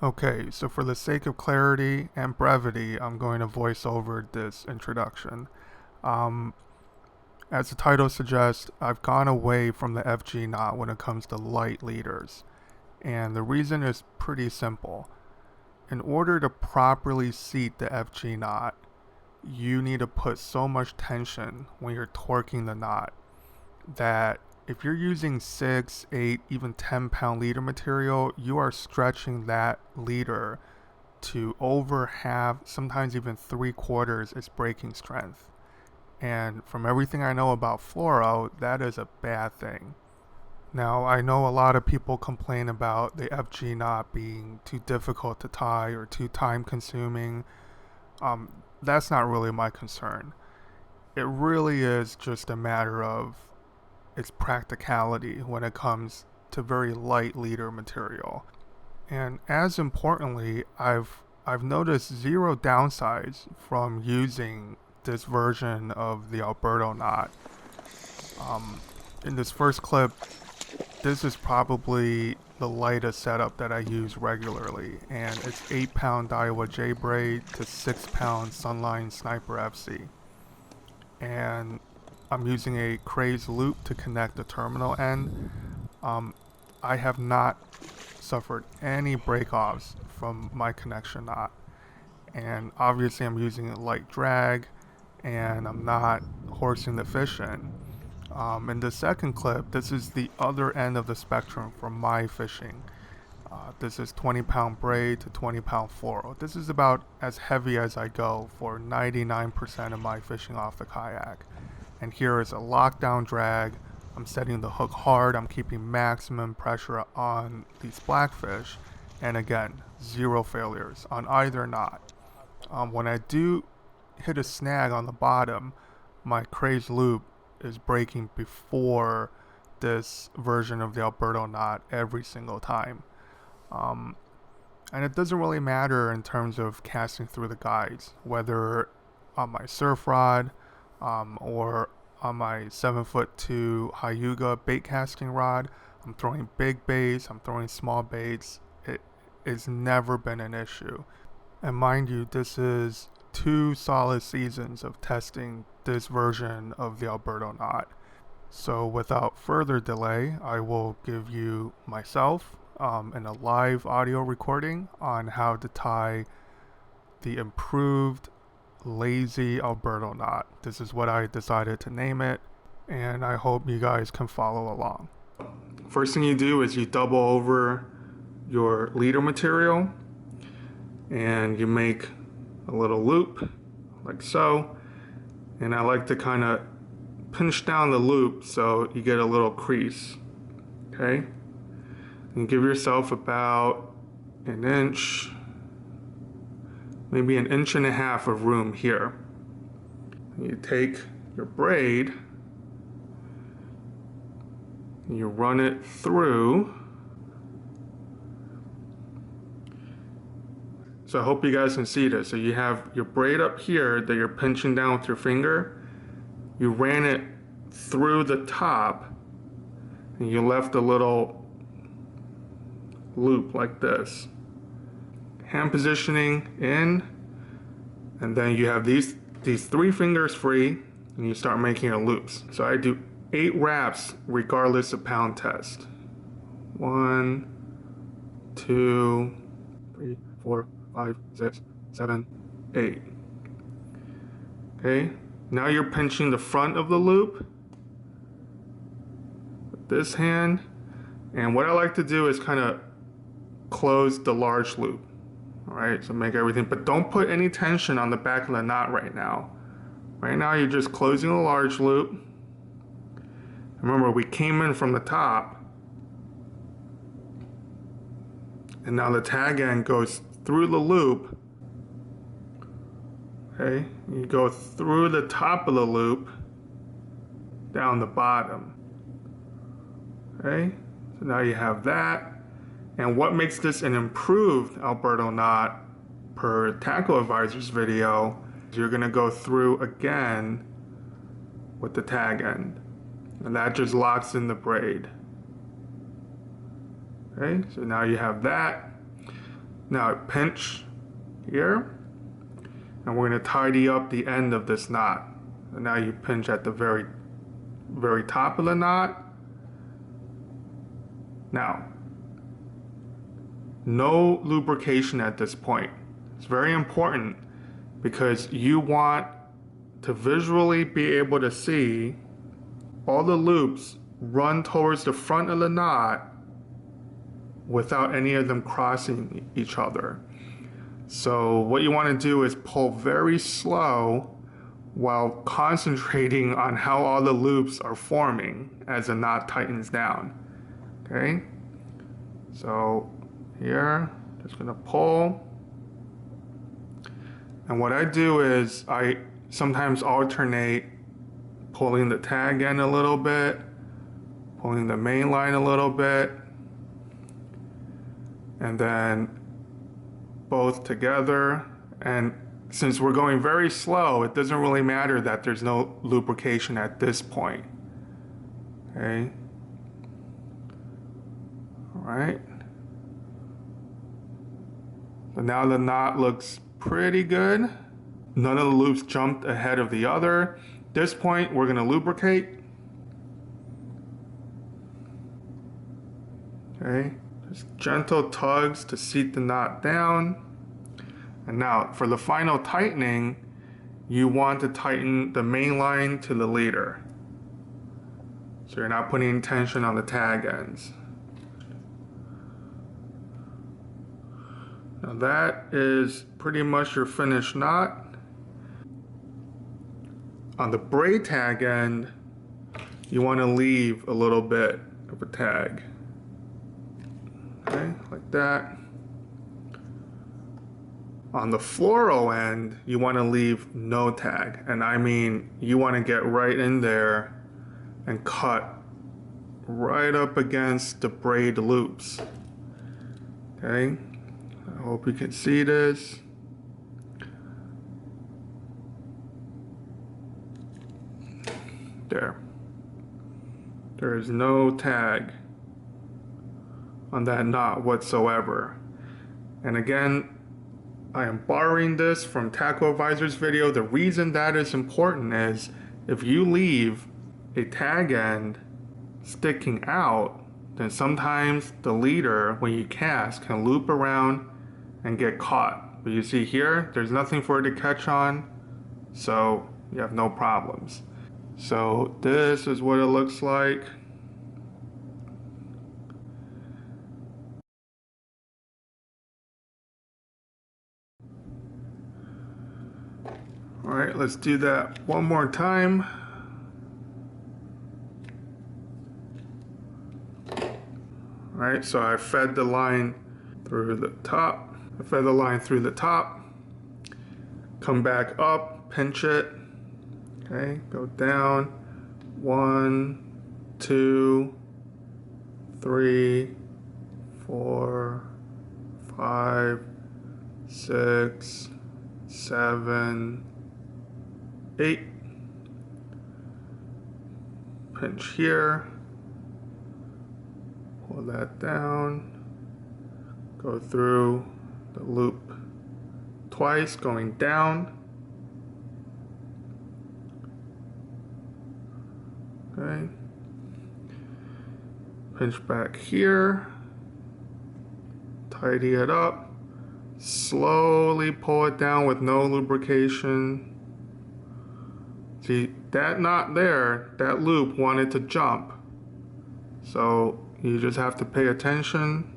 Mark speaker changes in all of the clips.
Speaker 1: Okay, so for the sake of clarity and brevity, I'm going to voice over this introduction. Um, as the title suggests, I've gone away from the FG knot when it comes to light leaders. And the reason is pretty simple. In order to properly seat the FG knot, you need to put so much tension when you're torquing the knot that if you're using 6, 8, even 10 pound leader material, you are stretching that leader to over half, sometimes even 3/4 its breaking strength. And from everything I know about fluoro, that is a bad thing. Now, I know a lot of people complain about the FG knot being too difficult to tie or too time consuming. That's not really my concern. It really is just a matter of its practicality when it comes to very light leader material. And as importantly, I've noticed zero downsides from using this version of the Alberto knot. In this first clip, this is probably the lightest setup that I use regularly, and it's 8 pound Daiwa J Braid to 6 pound Sunline Sniper FC. And I'm using a crazed loop to connect the terminal end. I have not suffered any breakoffs from my connection knot, and obviously I'm using a light drag and I'm not horsing the fish in. In the second clip, this is the other end of the spectrum for my fishing. This is 20 pound braid to 20 pound floro. This is about as heavy as I go for 99% of my fishing off the kayak. And here is a lockdown drag. I'm setting the hook hard. I'm keeping maximum pressure on these blackfish. And again, zero failures on either knot. When I do hit a snag on the bottom, my crazed loop is breaking before this version of the Alberto knot every single time. And it doesn't really matter in terms of casting through the guides, whether on my surf rod or on my 7'2" Hyuga bait casting rod. I'm throwing big baits, I'm throwing small baits. It's never been an issue. And mind you, this is 2 solid seasons of testing this version of the Alberto knot. So without further delay, I will give you myself in a live audio recording on how to tie the improved Lazy Alberto knot. This is what I decided to name it, and I hope you guys can follow along. First thing you do is you double over your leader material and you make a little loop like so, and I like to kind of pinch down the loop so you get a little crease. Okay, and give yourself about an inch, maybe an inch and a half of room here. You take your braid and you run it through. So I hope you guys can see this. So you have your braid up here that you're pinching down with your finger. You ran it through the top and you left a little loop like this. Hand positioning in, and then you have these 3 fingers free and you start making your loops. So I do 8 wraps regardless of pound test. 1, 2, 3, 4, 5, 6, 7, 8. Okay, now you're pinching the front of the loop with this hand, and what I like to do is kind of close the large loop. Alright, so make everything, but don't put any tension on the back of the knot right now. Right now you're just closing the large loop. Remember, we came in from the top, and now the tag end goes through the loop. Okay, you go through the top of the loop, down the bottom. Okay, so now you have that. And what makes this an improved Alberto knot per Tackle Advisor's video, you're gonna go through again with the tag end. And that just locks in the braid. Okay, so now you have that. Now pinch here, and we're going to tidy up the end of this knot. And now you pinch at the very top of the knot. Now, no lubrication at this point. It's very important because you want to visually be able to see all the loops run towards the front of the knot without any of them crossing each other. So what you want to do is pull very slow while concentrating on how all the loops are forming as the knot tightens down. Okay? So here, just gonna pull. And what I do is I sometimes alternate pulling the tag end a little bit, pulling the main line a little bit, and then both together. And since we're going very slow, it doesn't really matter that there's no lubrication at this point. Okay. All right. So now the knot looks pretty good. None of the loops jumped ahead of the other. At this point, we're gonna lubricate. Okay. Just gentle tugs to seat the knot down. And now for the final tightening, you want to tighten the main line to the leader. So you're not putting tension on the tag ends. Now that is pretty much your finished knot. On the braid tag end, you want to leave a little bit of a tag. Okay, like that. On the floro end, you want to leave no tag. And I mean, you want to get right in there and cut right up against the braid loops. Okay, I hope you can see this. There. There is no tag on that knot whatsoever. And again, I am borrowing this from Tackle Advisor's video. The reason that is important is if you leave a tag end sticking out, then sometimes the leader, when you cast, can loop around and get caught. But you see here, there's nothing for it to catch on, so you have no problems. So this is what it looks like. All right, let's do that one more time. All right, so I fed the line through the top. I fed the line through the top. Come back up, pinch it. Okay, go down. 1, 2, 3, 4, 5, 6, 7, 8. Pinch here. Pull that down. Go through the loop twice, going down. Okay. Pinch back here. Tidy it up. Slowly pull it down with no lubrication. See, that knot there, that loop wanted to jump. So you just have to pay attention.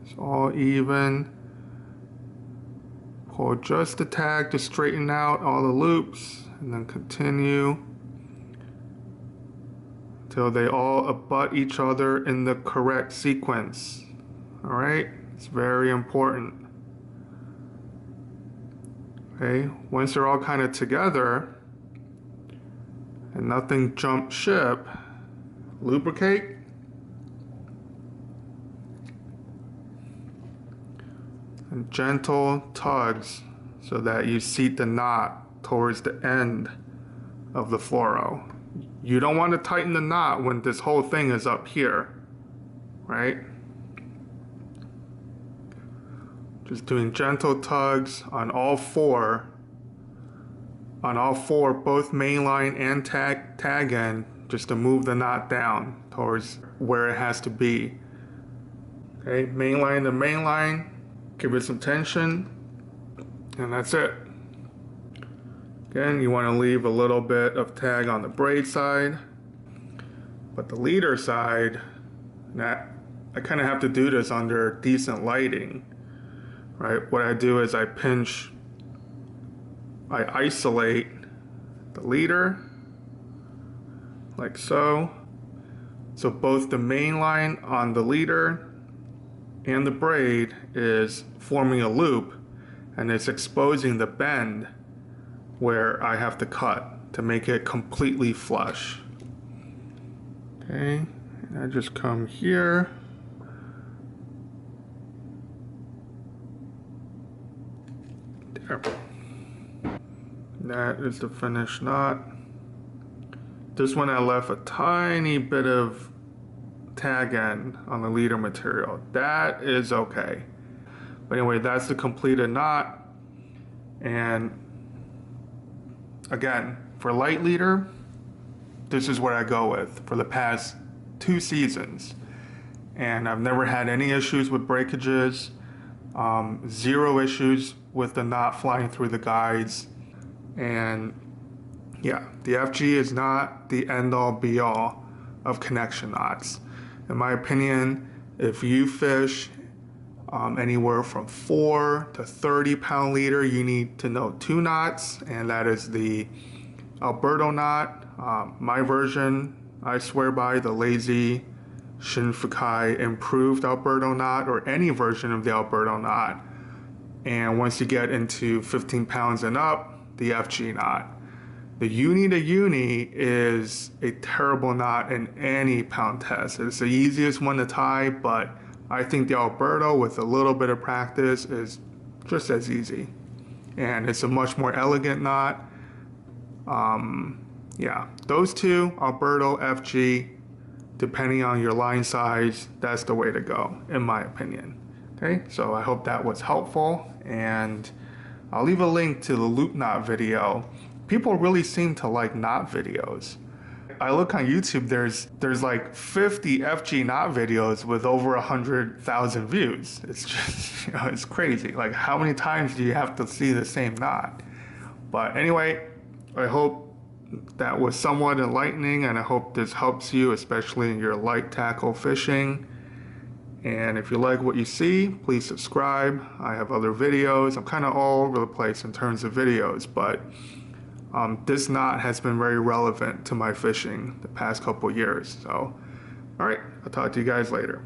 Speaker 1: It's all even. Pull just the tag to straighten out all the loops, and then continue till they all abut each other in the correct sequence. All right, it's very important. Okay, once they're all kind of together and nothing jumps ship, lubricate. And gentle tugs so that you seat the knot towards the end of the floro. You don't want to tighten the knot when this whole thing is up here. right? Just doing gentle tugs on all four, both mainline and tag end, just to move the knot down towards where it has to be. Okay, mainline to mainline, give it some tension, and that's it. Again, you want to leave a little bit of tag on the braid side, but the leader side, I kind of have to do this under decent lighting, right? What I do is I isolate the leader, like so. So both the main line on the leader and the braid is forming a loop, and it's exposing the bend where I have to cut to make it completely flush. Okay, and I just come here. There. That is the finished knot. This one I left a tiny bit of tag end on the leader material. That is okay. But anyway, that's the completed knot. And again, for light leader, this is what I go with for the past 2 seasons. And I've never had any issues with breakages, 0 issues with the knot flying through the guides. And yeah, the FG is not the end-all be-all of connection knots. In my opinion, if you fish anywhere from 4 to 30 pound leader, you need to know 2 knots, and that is the Alberto knot. My version, I swear by the Lazy Improved Alberto knot, or any version of the Alberto knot. And once you get into 15 pounds and up, the FG knot. The uni to uni is a terrible knot in any pound test. It's the easiest one to tie, but I think the Alberto with a little bit of practice is just as easy. And it's a much more elegant knot. Yeah, those two, Alberto, FG, depending on your line size, that's the way to go, in my opinion. Okay, so I hope that was helpful, and I'll leave a link to the loop knot video. People really seem to like knot videos. I look on YouTube, there's like 50 FG knot videos with over 100,000 views. It's just, it's crazy. Like, how many times do you have to see the same knot? But anyway, I hope that was somewhat enlightening, and I hope this helps you, especially in your light tackle fishing. And if you like what you see, please subscribe. I have other videos. I'm kind of all over the place in terms of videos, but this knot has been very relevant to my fishing the past couple years. So, all right, I'll talk to you guys later.